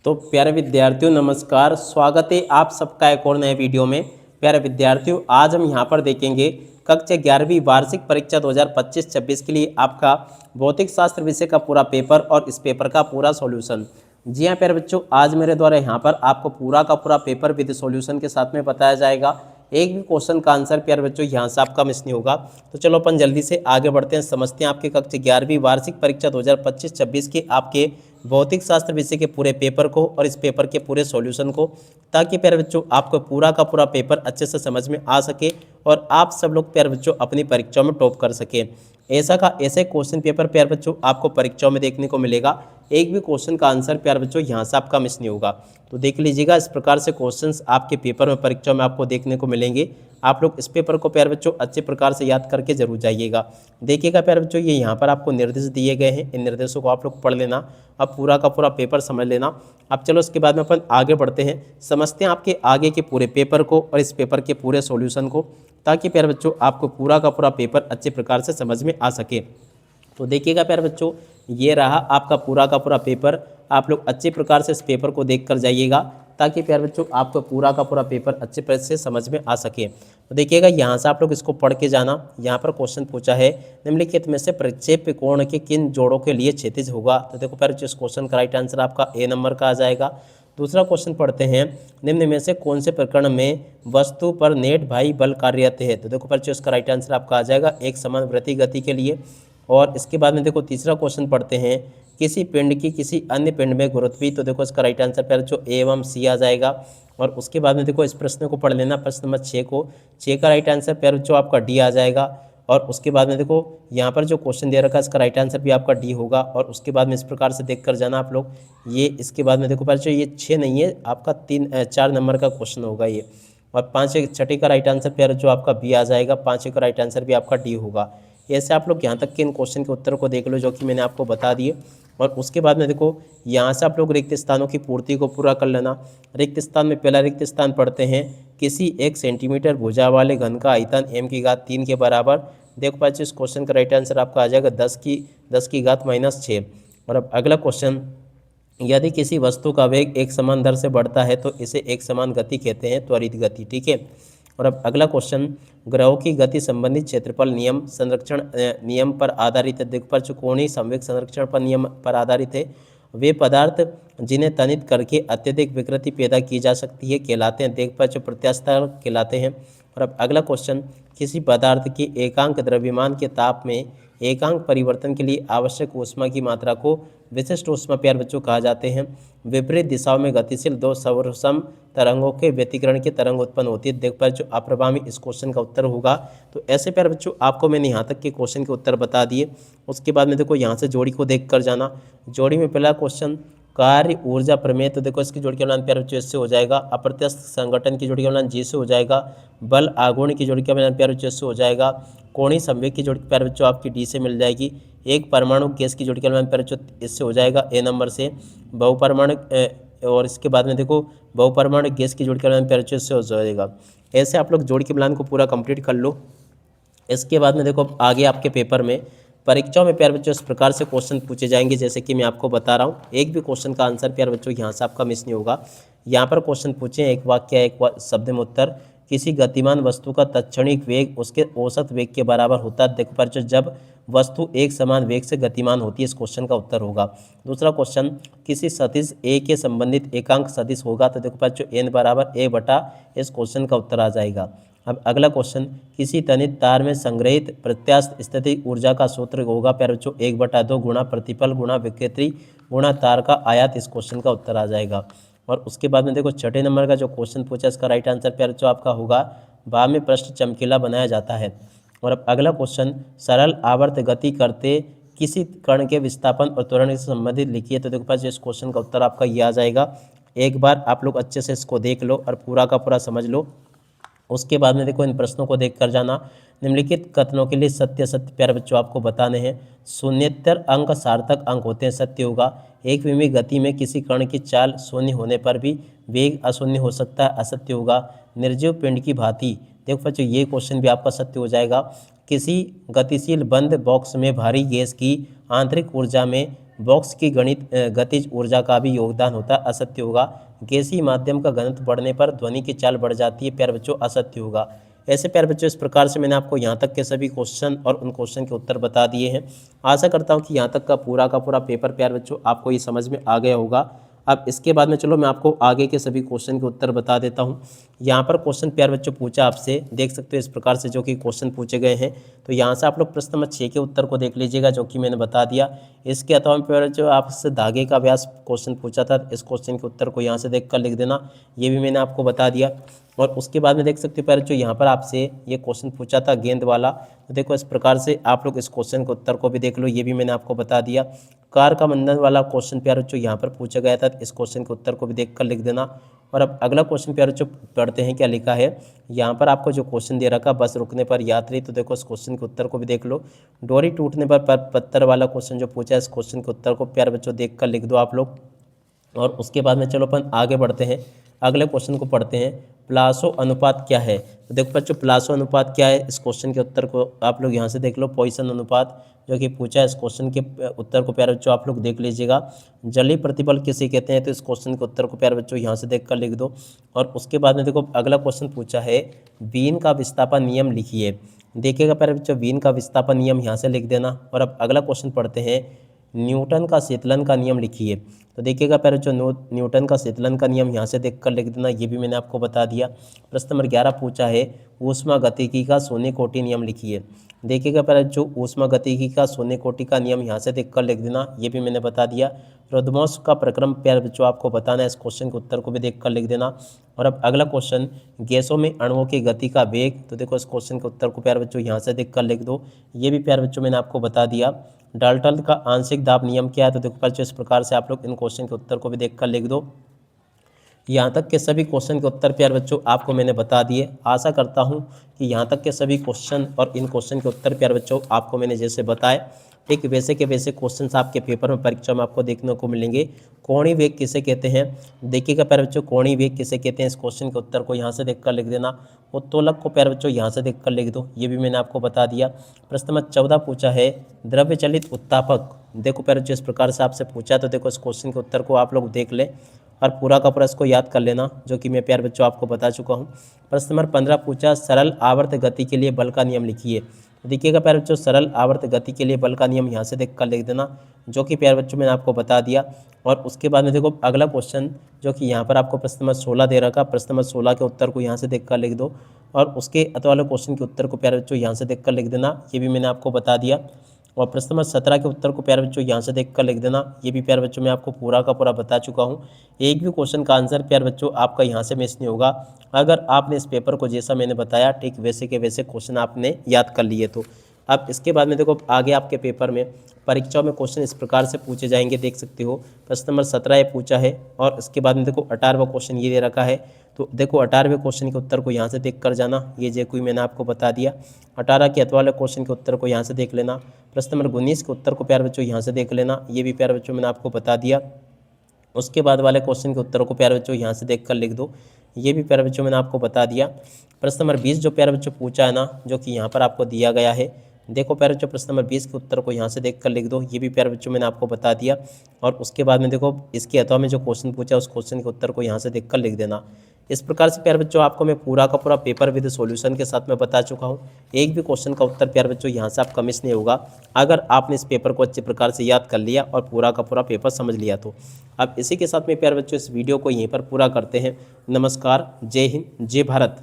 तो प्यारे विद्यार्थियों नमस्कार, स्वागत है आप सबका एक और नए वीडियो में। प्यारे विद्यार्थियों, आज हम यहाँ पर देखेंगे कक्षा 11वीं वार्षिक परीक्षा 2025-26 के लिए आपका भौतिक शास्त्र विषय का पूरा पेपर और इस पेपर का पूरा सॉल्यूशन। जी हाँ प्यारे बच्चों, आज मेरे द्वारा यहाँ पर आपको पूरा का पूरा पेपर विद सॉल्यूशन के साथ में बताया जाएगा। एक भी क्वेश्चन का आंसर प्यारे बच्चों यहाँ से आपका मिस नहीं होगा। तो चलो अपन जल्दी से आगे बढ़ते हैं, समझते हैं आपके कक्षा 11वीं वार्षिक परीक्षा 2025-26 के आपके भौतिक शास्त्र विषय के पूरे पेपर को और इस पेपर के पूरे सॉल्यूशन को, ताकि प्यारे बच्चों आपको पूरा का पूरा पेपर अच्छे से समझ में आ सके और आप सब लोग प्यारे बच्चों अपनी परीक्षाओं में टॉप कर सके। ऐसे क्वेश्चन पेपर प्यारे बच्चों आपको परीक्षाओं में देखने को मिलेगा। एक भी क्वेश्चन का आंसर प्यारे बच्चों यहाँ से आपका मिस नहीं होगा। तो देख लीजिएगा, इस प्रकार से क्वेश्चंस आपके पेपर में परीक्षाओं में आपको देखने को मिलेंगे। आप लोग इस पेपर को प्यारे बच्चों अच्छे प्रकार से याद करके जरूर जाइएगा। देखिएगा प्यारे बच्चों, ये यहाँ पर आपको निर्देश दिए गए हैं, इन निर्देशों को आप लोग पढ़ लेना, अब पूरा का पूरा पेपर समझ लेना। अब चलो इसके बाद में अपन आगे बढ़ते हैं, समझते हैं आपके आगे के पूरे पेपर को और इस पेपर के पूरे सॉल्यूशन को, ताकि प्यारे बच्चों आपको पूरा का पूरा पेपर अच्छे प्रकार से समझ में आ सके। तो देखिएगा प्यारे बच्चों, ये रहा आपका पूरा का पूरा पेपर। आप लोग अच्छे प्रकार से इस पेपर को देख कर जाइएगा, ताकि प्यारे बच्चों आपको पूरा का पूरा पेपर अच्छे तरह से समझ में आ सके। तो देखिएगा, यहाँ से आप लोग इसको पढ़ के जाना। यहाँ पर क्वेश्चन पूछा है, निम्नलिखित में से प्रक्षेप कोण के किन जोड़ों के लिए क्षैतिज होगा। तो देखो प्यारे बच्चों, इस क्वेश्चन का राइट आंसर आपका ए नंबर का आ जाएगा। दूसरा क्वेश्चन पढ़ते हैं, निम्न में से कौन से प्रकरण में वस्तु पर नेट भाई बल कार्यरत है। तो देखो बच्चों, इसका राइट आंसर आपका आ जाएगा एक समान वृत्तीय गति के लिए। और इसके बाद में देखो तीसरा क्वेश्चन पढ़ते हैं, किसी पिंड की किसी अन्य पिंड में गुरुत्वी। तो देखो इसका राइट आंसर प्यारे बच्चों ए एवं सी आ जाएगा। और उसके बाद में देखो इस प्रश्न को पढ़ लेना, प्रश्न नंबर 6 को, 6 का राइट आंसर प्यारे बच्चों आपका डी आ जाएगा। और उसके बाद में देखो यहाँ पर जो क्वेश्चन दे रखा है, इसका राइट आंसर भी आपका डी होगा। और उसके बाद में इस प्रकार से देख कर जाना आप लोग। ये इसके बाद में देखो प्यारे बच्चों, ये 6 नहीं है, आपका 4 नंबर का क्वेश्चन होगा ये। और 6 का राइट आंसर प्यारे जो आपका बी आ जाएगा, 5 का राइट आंसर भी आपका डी होगा। ऐसे आप लोग यहाँ तक के इन क्वेश्चन के उत्तर को देख लो, जो कि मैंने आपको बता दिए। और उसके बाद में देखो यहाँ से आप लोग रिक्त स्थानों की पूर्ति को पूरा कर लेना। रिक्त स्थान में पहला रिक्त स्थान पढ़ते हैं, किसी 1 सेंटीमीटर भुजा वाले घन का आयतन m⁻³ के बराबर। देखो बच्चों, इस क्वेश्चन का राइट आंसर आपका आ जाएगा 10⁻⁻⁻⁻। और अब अगला क्वेश्चन, यदि किसी वस्तु का वेग एक समान दर से बढ़ता है तो इसे एक समान गति कहते हैं, त्वरित गति। ठीक है। और अब अगला क्वेश्चन, ग्रहों की गति संबंधित क्षेत्रफल नियम संरक्षण नियम पर आधारित है। दिक्पच कोणीय संवेग संरक्षण पर नियम पर आधारित है। वे पदार्थ जिन्हें तनित करके अत्यधिक विकृति पैदा की जा सकती है कहलाते हैं, दिक्पच प्रत्यास्थ कहलाते हैं। और अब अगला क्वेश्चन, किसी पदार्थ के एकांक द्रव्यमान के ताप में एकांक परिवर्तन के लिए आवश्यक ऊष्मा की मात्रा को विशिष्ट ऊष्मा प्यारे बच्चों कहा जाते हैं। विपरीत दिशाओं में गतिशील 2 सर्वसम तरंगों के व्यतिकरण की तरंग उत्पन्न होती है। देख जो अप्रभावी इस क्वेश्चन का उत्तर होगा। तो ऐसे प्यारे बच्चों आपको मैंने यहाँ तक के क्वेश्चन के उत्तर बता दिए। उसके बाद में देखो यहाँ से जोड़ी को देख कर जाना। जोड़ी में पहला क्वेश्चन, कार्य ऊर्जा प्रमेय। तो देखो इसकी जोड़ी का मिलान प्यारे बच्चों इससे हो जाएगा। अप्रत्यस्थ संगठन की जोड़ी का मिलान जी से हो जाएगा। बल आघूर्ण की जोड़ी का मिलान प्यारे बच्चों इससे हो जाएगा। कोणीय संवेग की जोड़ी प्यारे बच्चों आपकी डी से मिल जाएगी। एक परमाणु गैस की जोड़ी का मिलान प्यारे बच्चों इससे हो जाएगा ए नंबर से। बहुपरमाणु और इसके बाद में देखो बहुपरमाणु गैस की जोड़ी का मिलान प्यारे बच्चों इससे हो जाएगा। ऐसे आप लोग जोड़ी के मिलान को पूरा कंप्लीट कर लो। इसके बाद में देखो आगे आपके पेपर में परीक्षाओं में प्यारे बच्चों इस प्रकार से क्वेश्चन पूछे जाएंगे, जैसे कि मैं आपको बता रहा हूँ। एक भी क्वेश्चन का आंसर प्यारे बच्चों यहाँ से आपका मिस नहीं होगा। यहाँ पर क्वेश्चन पूछे, एक वाक्य एक शब्द में उत्तर, किसी गतिमान वस्तु का तत्क्षणिक वेग उसके औसत वेग के बराबर होता है। देखो बच्चों, जब वस्तु एक समान वेग से गतिमान होती है, इस क्वेश्चन का उत्तर होगा। दूसरा क्वेश्चन, किसी सदिश ए के संबंधित एकांक सदिश होगा। तो देखो बच्चों n बराबर a बटा, इस क्वेश्चन का उत्तर आ जाएगा। अब अगला क्वेश्चन, किसी तनित तार में संग्रहित प्रत्यास्थ स्थितिक ऊर्जा का सूत्र होगा प्यारे बच्चों 1/2 गुणा प्रतिपल गुणा विकृति गुणा तार का आयात, इस क्वेश्चन का उत्तर आ जाएगा। और उसके बाद में देखो 6 नंबर का जो क्वेश्चन पूछा, इसका राइट आंसर प्यारे बच्चों आपका होगा, भाव में पृष्ठ चमकीला बनाया जाता है। और अब अगला क्वेश्चन, सरल आवर्त गति करते किसी कण के विस्थापन और त्वरण से संबंधित लिखिए। तो देखो पास इस क्वेश्चन का उत्तर आपका ये आ जाएगा। एक बार आप लोग अच्छे से इसको देख लो और पूरा का पूरा समझ लो। उसके बाद में देखो इन प्रश्नों को देख कर जाना। निम्नलिखित कथनों के लिए सत्य असत्य प्यारे बच्चों आपको बताने हैं। शून्येतर अंक सार्थक अंक होते हैं, सत्य होगा। एक विमी गति में किसी कण की चाल शून्य होने पर भी वेग अशून्य हो सकता है, असत्य होगा। निर्जीव पिंड की भांति, देखो बच्चों ये क्वेश्चन भी आपका सत्य हो जाएगा। किसी गतिशील बंद बॉक्स में भारी गैस की आंतरिक ऊर्जा में बॉक्स की गतिज ऊर्जा का भी योगदान होता है, असत्य होगा। गैसीय माध्यम का घनत्व बढ़ने पर ध्वनि की चाल बढ़ जाती है, प्यारे बच्चों असत्य होगा। ऐसे प्यारे बच्चों इस प्रकार से मैंने आपको यहाँ तक के सभी क्वेश्चन और उन क्वेश्चन के उत्तर बता दिए हैं। आशा करता हूँ कि यहाँ तक का पूरा पेपर प्यारे बच्चों आपको ये समझ में आ गया होगा। अब इसके बाद में चलो मैं आपको आगे के सभी क्वेश्चन के उत्तर बता देता हूँ। यहाँ पर क्वेश्चन प्यारे बच्चों पूछा आपसे, देख सकते हो इस प्रकार से जो कि क्वेश्चन पूछे गए हैं। तो यहाँ से आप लोग प्रश्न नंबर 6 के उत्तर को देख लीजिएगा, जो कि मैंने बता दिया। इसके अलावा प्यारे बच्चों आपसे धागे का व्यास क्वेश्चन पूछा था, इस क्वेश्चन के उत्तर को यहाँ से देख कर लिख देना, ये भी मैंने आपको बता दिया। और उसके बाद में देख सकते हो प्यारे बच्चों यहाँ पर आपसे ये क्वेश्चन पूछा था गेंद वाला, तो देखो इस प्रकार से आप लोग इस क्वेश्चन के उत्तर को भी देख लो, ये भी मैंने आपको बता दिया। कार का मंदन वाला क्वेश्चन प्यारे बच्चों यहाँ पर पूछा गया था, इस क्वेश्चन के उत्तर को भी देख कर लिख देना। और अब अगला क्वेश्चन प्यारे बच्चों पढ़ते हैं क्या लिखा है। यहाँ पर आपको जो क्वेश्चन दे रखा बस रुकने पर यात्री, तो देखो इस क्वेश्चन के उत्तर को भी देख लो। डोरी टूटने पर पत्थर वाला क्वेश्चन जो पूछा है, इस क्वेश्चन के उत्तर को प्यारे बच्चों देख कर लिख दो आप लोग। और उसके बाद में चलो अपन आगे बढ़ते हैं, अगले क्वेश्चन को पढ़ते हैं। प्लासो अनुपात क्या है, तो देखो बच्चों प्लासो अनुपात क्या है, इस क्वेश्चन के उत्तर को आप लोग यहाँ से देख लो। पॉइसन अनुपात जो कि पूछा है, इस क्वेश्चन के उत्तर को प्यारे बच्चों आप लोग देख लीजिएगा। जलीय प्रतिबल किसे कहते हैं, तो इस क्वेश्चन के उत्तर को प्यारे बच्चों यहाँ से देख कर लिख दो। और उसके बाद में देखो अगला क्वेश्चन पूछा है, बीन का विस्थापन नियम लिखिए। देखिएगा प्यारे बच्चों, बीन का विस्थापन नियम यहाँ से लिख देना। और अब अगला क्वेश्चन पढ़ते हैं, न्यूटन का शीतलन का नियम लिखिए। तो देखिएगा प्यारे बच्चों, न्यूटन का शीतलन का नियम यहाँ से देख कर लिख देना, ये भी मैंने आपको बता दिया। प्रश्न नंबर 11 पूछा है, ऊष्मागतिकी का शून्य कोटि नियम लिखिए। देखिएगा प्यारे बच्चों, ऊष्मागतिकी का शून्य कोटि का नियम यहाँ से देख कर लिख देना, ये भी मैंने बता दिया। रुद्रमोस का प्रक्रम प्यारे बच्चों आपको बताना है, इस क्वेश्चन के उत्तर को भी देख कर लिख देना। और अब अगला क्वेश्चन, गैसों में अणुओं की गति का वेग, तो देखो इस क्वेश्चन के उत्तर को प्यारे बच्चों यहाँ से देख कर लिख दो, ये भी प्यारे बच्चों मैंने आपको बता दिया। डाल्टन का आंशिक दाब नियम क्या है, तो देखो बच्चों इस प्रकार से आप लोग इन क्वेश्चन के उत्तर को भी देख कर लिख दो। यहाँ तक के सभी क्वेश्चन के उत्तर प्यारे बच्चों आपको मैंने बता दिए। आशा करता हूँ कि यहाँ तक के सभी क्वेश्चन और इन क्वेश्चन के उत्तर प्यारे बच्चों आपको मैंने जैसे बताए, ठीक वैसे के वैसे क्वेश्चंस आपके पेपर में परीक्षा में आपको देखने को मिलेंगे। कोणीय वेग किसे कहते हैं, देखिएगा प्यारे बच्चों, कोणीय वेग किसे कहते हैं, इस क्वेश्चन के उत्तर को यहाँ से देखकर लिख देना। उत्तोलक को प्यारे बच्चों यहाँ से देखकर लिख दो, ये भी मैंने आपको बता दिया। प्रश्न नंबर 14 पूछा है, द्रव्य चलित उत्तापक, देखो प्यारे बच्चों इस प्रकार से आपसे पूछा, तो देखो इस क्वेश्चन के उत्तर को आप लोग देख लें और पूरा का पूरा इसको याद कर लेना, जो कि मैं प्यारे बच्चों आपको बता चुका हूँ। प्रश्न नंबर 15 पूछा, सरल आवर्त गति के लिए बल का नियम लिखिए। देखिएगा प्यारे बच्चों, सरल आवर्त गति के लिए बल का नियम यहाँ से देख कर लिख देना, जो कि प्यारे बच्चों मैंने आपको बता दिया। और उसके बाद में देखो अगला क्वेश्चन, जो कि यहाँ पर आपको प्रश्न नंबर 16 दे रखा, प्रश्न नंबर 16 के उत्तर को यहाँ से देख कर लिख दो। और उसके अत वाले क्वेश्चन के उत्तर को प्यारे बच्चों यहाँ से देख कर लिख देना, ये भी मैंने आपको बता दिया। और प्रश्न नंबर 17 के उत्तर को प्यारे बच्चों यहाँ से देख कर लिख देना, ये भी प्यारे बच्चों मैं आपको पूरा का पूरा बता चुका हूँ। एक भी क्वेश्चन का आंसर प्यारे बच्चों आपका यहाँ से मिस नहीं होगा, अगर आपने इस पेपर को जैसा मैंने बताया ठीक वैसे के वैसे क्वेश्चन आपने याद कर लिए तो। अब इसके बाद में देखो आगे आपके पेपर में परीक्षाओं में क्वेश्चन इस प्रकार से पूछे जाएंगे, देख सकते हो। प्रश्न नंबर 17 ये पूछा है, और इसके बाद में देखो 18वां क्वेश्चन ये दे रखा है। तो देखो 18वें क्वेश्चन के उत्तर को यहाँ से देख कर जाना, ये जो कोई मैंने आपको बता दिया। 18 के अत वाले क्वेश्चन के उत्तर को यहाँ से देख लेना। प्रश्न नंबर 19 के उत्तर को प्यारे बच्चों यहाँ से देख लेना, ये भी प्यारे बच्चों मैंने आपको बता दिया। उसके बाद वाले क्वेश्चन के उत्तर को प्यारे बच्चों यहाँ से देख कर लिख दो, ये भी प्यारे बच्चों मैंने आपको बता दिया। प्रश्न नंबर 20 जो प्यारे बच्चों पूछा है ना, जो कि यहाँ पर आपको दिया गया है, देखो प्यारे बच्चों प्रश्न नंबर 20 के उत्तर को यहाँ से देख कर लिख दो, ये भी प्यारे बच्चों मैंने आपको बता दिया। और उसके बाद में देखो इसके अथवा में जो क्वेश्चन पूछा उस क्वेश्चन के उत्तर को यहाँ से देख कर लिख देना। इस प्रकार से प्यारे बच्चों आपको मैं पूरा का पूरा पेपर विद सॉल्यूशन के साथ में बता चुका हूँ। एक भी क्वेश्चन का उत्तर प्यारे बच्चों यहाँ से आपका मिस नहीं होगा, अगर आपने इस पेपर को अच्छे प्रकार से याद कर लिया और पूरा का पूरा पेपर समझ लिया तो। अब इसी के साथ में प्यारे बच्चों इस वीडियो को यहीं पर पूरा करते हैं। नमस्कार, जय हिंद, जय भारत।